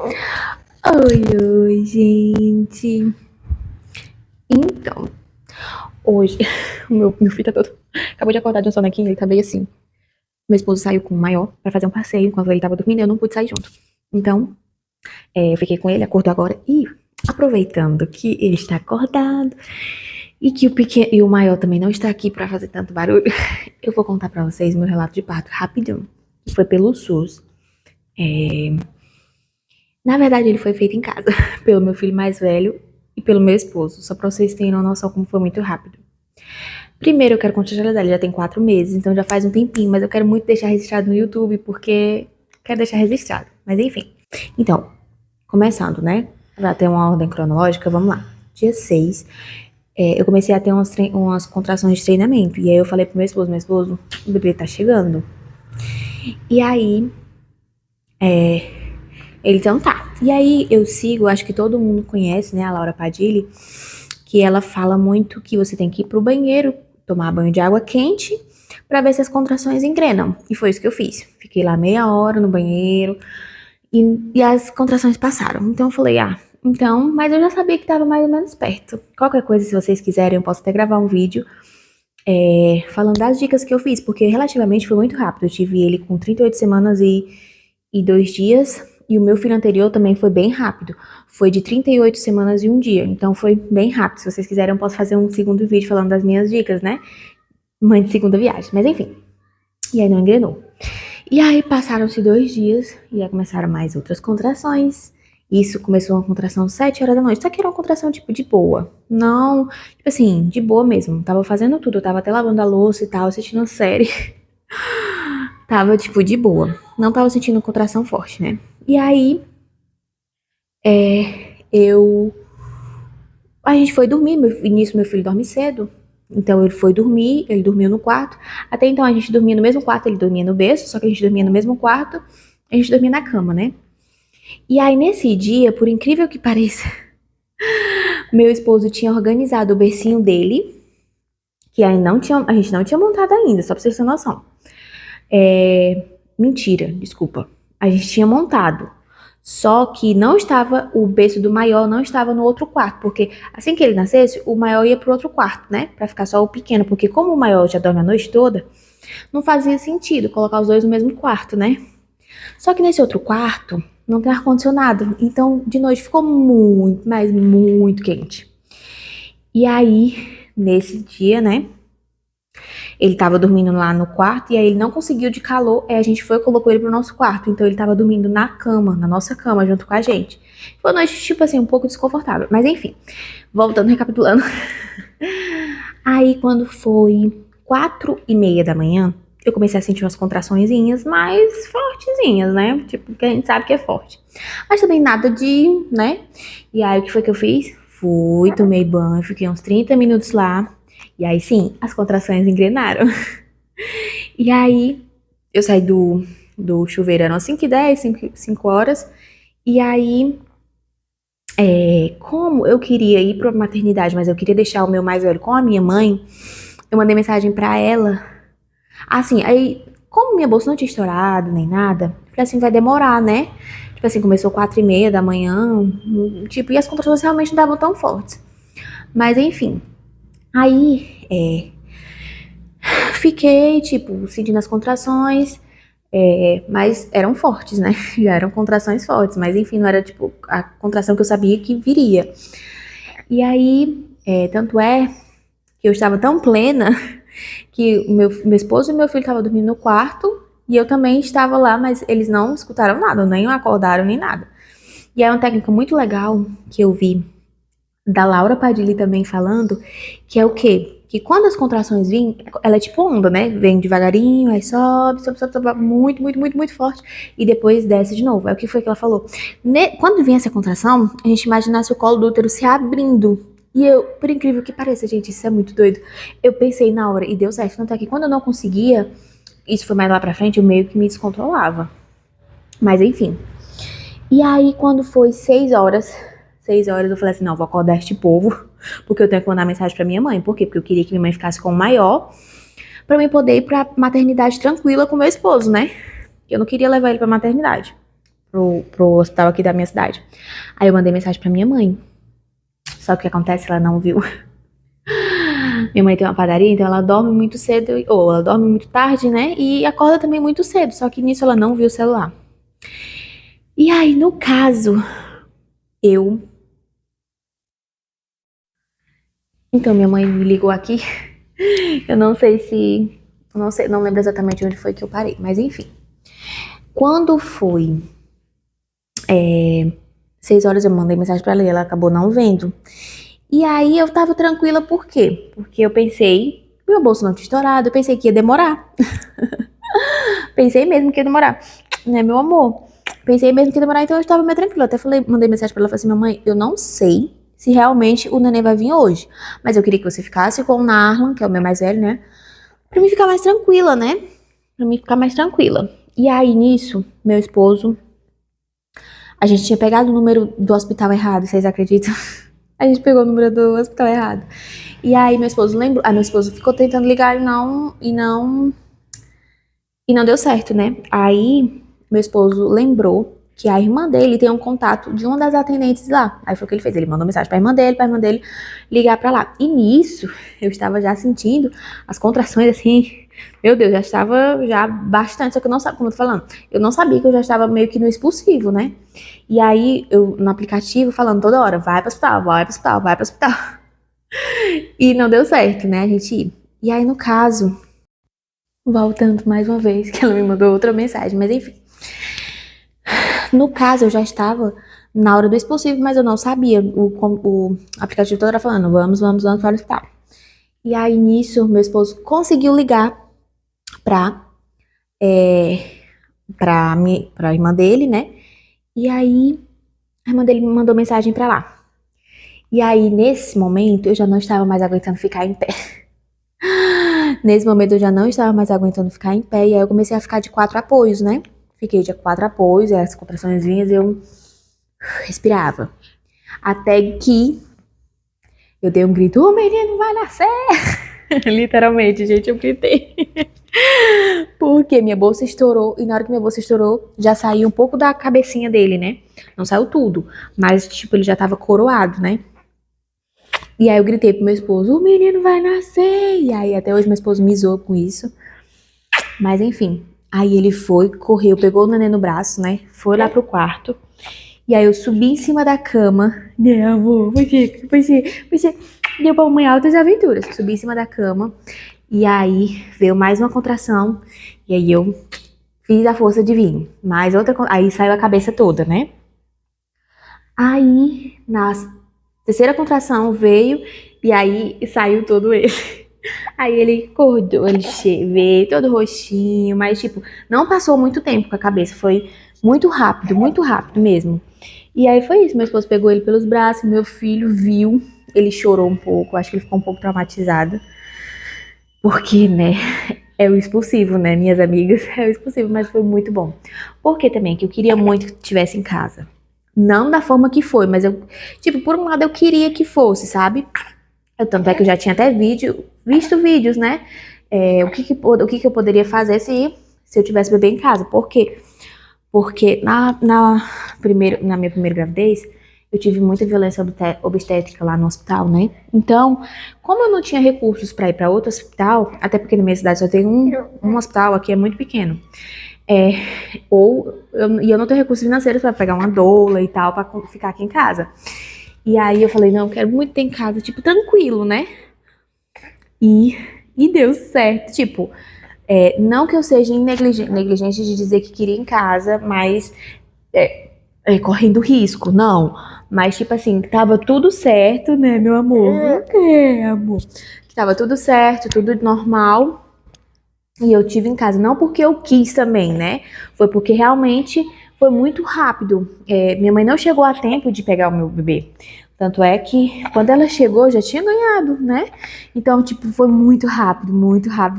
Oi, gente. Então, hoje, o meu filho tá todo. Acabou de acordar de um sonequinho, ele tá meio assim. Meu esposo saiu com o maior pra fazer um passeio enquanto ele tava dormindo, eu não pude sair junto. Então, eu fiquei com ele, acordou agora. E, aproveitando que ele está acordado e que o pequeno e o maior também não está aqui pra fazer tanto barulho, eu vou contar pra vocês meu relato de parto rapidão. Que foi pelo SUS. Na verdade, ele foi feito em casa, pelo meu filho mais velho e pelo meu esposo, só pra vocês terem uma noção como foi muito rápido. Primeiro, eu quero contextualizar, ele já tem 4 meses, então já faz um tempinho, mas eu quero muito deixar registrado no YouTube, porque quero deixar registrado. Mas enfim. Então, começando, né? Pra ter uma ordem cronológica, vamos lá. Dia 6, eu comecei a ter umas contrações de treinamento. E aí eu falei pro meu esposo, o bebê tá chegando. E aí, ele, então tá. E aí eu sigo, acho que todo mundo conhece, né, a Laura Padilha, que ela fala muito que você tem que ir pro banheiro, tomar banho de água quente, pra ver se as contrações engrenam. E foi isso que eu fiz. Fiquei lá meia hora no banheiro e as contrações passaram. Então eu falei, então, mas eu já sabia que tava mais ou menos perto. Qualquer coisa, se vocês quiserem, eu posso até gravar um vídeo falando das dicas que eu fiz, porque relativamente foi muito rápido. Eu tive ele com 38 semanas e 2 dias. E o meu filho anterior também foi bem rápido. Foi de 38 semanas e 1 dia. Então foi bem rápido. Se vocês quiserem, eu posso fazer um segundo vídeo falando das minhas dicas, né? Mãe de segunda viagem. Mas enfim. E aí não engrenou. E aí passaram-se 2 dias. E aí começaram mais outras contrações. Isso começou uma contração às 7 horas da noite. Só que era uma contração, tipo, de boa. Não, tipo assim, de boa mesmo. Tava fazendo tudo. Eu tava até lavando a louça e tal, assistindo uma série. Tava, tipo, de boa. Não tava sentindo contração forte, né? E aí, eu. A gente foi dormir. Nisso, meu filho dorme cedo. Então, ele foi dormir. Ele dormiu no quarto. Até então, a gente dormia no mesmo quarto. Ele dormia no berço. Só que a gente dormia no mesmo quarto. A gente dormia na cama, né? E aí, nesse dia, por incrível que pareça, meu esposo tinha organizado o bercinho dele. Que aí a gente não tinha montado ainda, só pra vocês terem noção. Mentira, desculpa. A gente tinha montado. Só que não estava, o berço do maior não estava no outro quarto, porque assim que ele nascesse, o maior ia pro outro quarto, né? Pra ficar só o pequeno, porque como o maior já dorme a noite toda, não fazia sentido colocar os dois no mesmo quarto, né? Só que nesse outro quarto não tem ar-condicionado, então de noite ficou muito, mas muito quente. E aí, nesse dia, né? Ele tava dormindo lá no quarto e aí ele não conseguiu de calor, aí a gente foi e colocou ele pro nosso quarto. Então ele tava dormindo na cama, na nossa cama, junto com a gente. Foi uma noite, tipo assim, um pouco desconfortável. Mas enfim, voltando, recapitulando. Aí quando foi 4:30 da manhã, eu comecei a sentir umas contraçõezinhas mais fortezinhas, né? Tipo, que a gente sabe que é forte. Mas também nada de, né? E aí o que foi que eu fiz? Fui, tomei banho, fiquei uns 30 minutos lá. E aí sim, as contrações engrenaram. E aí, eu saí do chuveiro, eram 5:10, 5 horas. E aí, como eu queria ir pra maternidade, mas eu queria deixar o meu mais velho com a minha mãe, eu mandei mensagem pra ela. Assim, aí, como minha bolsa não tinha estourado, nem nada, eu falei assim, vai demorar, né? Tipo assim, começou 4:30 da manhã, tipo, e as contrações realmente não estavam tão fortes. Mas enfim, aí, fiquei, tipo, sentindo as contrações, mas eram fortes, né? Já eram contrações fortes, mas enfim, não era, tipo, a contração que eu sabia que viria. E aí, tanto é que eu estava tão plena que o meu esposo e meu filho estavam dormindo no quarto e eu também estava lá, mas eles não escutaram nada, nem acordaram, nem nada. E é uma técnica muito legal que eu vi da Laura Padilha também falando, que é o quê? Que quando as contrações vêm, ela é tipo onda, né? Vem devagarinho, aí sobe, sobe, sobe, sobe, muito, muito, muito, muito forte, e depois desce de novo. É o que foi que ela falou. Quando vem essa contração, a gente imaginasse o colo do útero se abrindo. E eu, por incrível que pareça, gente, isso é muito doido. Eu pensei na hora, e deu certo. Tanto é que quando eu não conseguia, isso foi mais lá pra frente, eu meio que me descontrolava. Mas enfim. E aí, quando foi 6 horas eu falei assim, não, vou acordar este povo, porque eu tenho que mandar mensagem pra minha mãe. Por quê? Porque eu queria que minha mãe ficasse com o maior, pra mim poder ir pra maternidade tranquila com meu esposo, né? Eu não queria levar ele pra maternidade. pro hospital aqui da minha cidade. Aí eu mandei mensagem pra minha mãe. Só que o que acontece, ela não viu. Minha mãe tem uma padaria, então ela dorme muito cedo, ou ela dorme muito tarde, né? E acorda também muito cedo, só que nisso ela não viu o celular. E aí, no caso, eu... Então, minha mãe me ligou aqui. Eu não sei se... Não sei, não lembro exatamente onde foi que eu parei, mas enfim. Quando foi 6 horas, eu mandei mensagem pra ela e ela acabou não vendo. E aí eu tava tranquila, por quê? Porque eu pensei, meu bolso não tinha estourado, eu pensei que ia demorar. Pensei mesmo que ia demorar, né, meu amor? Pensei mesmo que ia demorar, então eu estava meio tranquila. Até falei, mandei mensagem pra ela, falei assim, mamãe, eu não sei se realmente o neném vai vir hoje, mas eu queria que você ficasse com o Narlan, que é o meu mais velho, né? Pra mim ficar mais tranquila, né? Pra mim ficar mais tranquila. E aí, nisso, meu esposo, a gente tinha pegado o número do hospital errado, vocês acreditam? A gente pegou o número do hospital errado. E aí, meu esposo lembrou, meu esposo ficou tentando ligar e não deu certo, né? Aí, meu esposo lembrou que a irmã dele tem um contato de uma das atendentes lá. Aí foi o que ele fez, ele mandou mensagem pra irmã dele ligar pra lá. E nisso, eu estava já sentindo as contrações assim, meu Deus, já estava já bastante, só que eu não sabia, como eu tô falando, eu não sabia que eu já estava meio que no expulsivo, né? E aí, eu no aplicativo falando toda hora, vai pro hospital, vai pro hospital, vai pro hospital. E não deu certo, né, a gente ir. E aí, no caso, voltando mais uma vez, que ela me mandou outra mensagem, mas enfim. No caso, eu já estava na hora do expulsivo, mas eu não sabia. O aplicativo todo era falando, vamos para o hospital. E aí, nisso, meu esposo conseguiu ligar pra irmã dele, né? E aí, a irmã dele me mandou mensagem pra lá. E aí, nesse momento, eu já não estava mais aguentando ficar em pé. Nesse momento, eu já não estava mais aguentando ficar em pé. E aí, eu comecei a ficar de 4 apoios, né? Fiquei de 4 apoios, e as contrações vinhas, eu respirava. Até que eu dei um grito, o menino vai nascer! Literalmente, gente, eu gritei. Porque minha bolsa estourou, e na hora que minha bolsa estourou, já saiu um pouco da cabecinha dele, né? Não saiu tudo, mas, tipo, ele já tava coroado, né? E aí eu gritei pro meu esposo, o menino vai nascer! E aí até hoje meu esposo me zoou com isso. Mas enfim, aí ele foi, correu, pegou o neném no braço, né? Foi lá pro quarto. E aí eu subi em cima da cama. Meu amor, você deu pra mamãe altas aventuras. Subi em cima da cama. E aí veio mais uma contração. E aí eu fiz a força de vir. Mais outra, aí saiu a cabeça toda, né? Aí na terceira contração veio. E aí saiu todo ele. Aí ele acordou, ele veio todo roxinho. Mas tipo, não passou muito tempo com a cabeça. Foi muito rápido mesmo. E aí foi isso, meu esposo pegou ele pelos braços, meu filho viu, ele chorou um pouco, acho que ele ficou um pouco traumatizado, porque, né, é o expulsivo, né, minhas amigas, é o expulsivo, mas foi muito bom. Porque também, que eu queria muito que estivesse em casa. Não da forma que foi, mas eu, tipo, por um lado eu queria que fosse, sabe? Tanto é que eu já tinha até visto vídeos, né, o que eu poderia fazer se eu tivesse bebê em casa, por quê? Porque na minha primeira gravidez, eu tive muita violência obstétrica lá no hospital, né? Então, como eu não tinha recursos para ir para outro hospital, até porque na minha cidade só tem um hospital, aqui é muito pequeno, e eu não tenho recursos financeiros para pegar uma doula e tal, para ficar aqui em casa. E aí eu falei, não, eu quero muito ter em casa, tipo, tranquilo, né? E deu certo, tipo... não que eu seja negligente de dizer que queria em casa, mas correndo risco, não. Mas, tipo assim, tava tudo certo, né, meu amor? Amor? Tava tudo certo, tudo normal. E eu tive em casa, não porque eu quis também, né? Foi porque realmente foi muito rápido. Minha mãe não chegou a tempo de pegar o meu bebê. Tanto é que quando ela chegou, eu já tinha ganhado, né? Então, tipo, foi muito rápido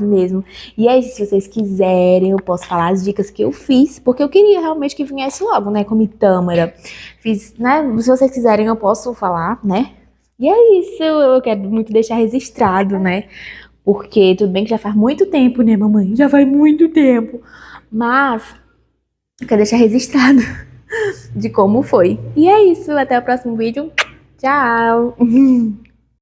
mesmo. E aí, se vocês quiserem, eu posso falar as dicas que eu fiz, porque eu queria realmente que viesse logo, né? Comi tâmara, fiz, né? Se vocês quiserem, eu posso falar, né? E é isso, eu quero muito deixar registrado, né? Porque tudo bem que já faz muito tempo, né, mamãe? Já faz muito tempo. Mas eu quero deixar registrado de como foi. E é isso, até o próximo vídeo. Tchau!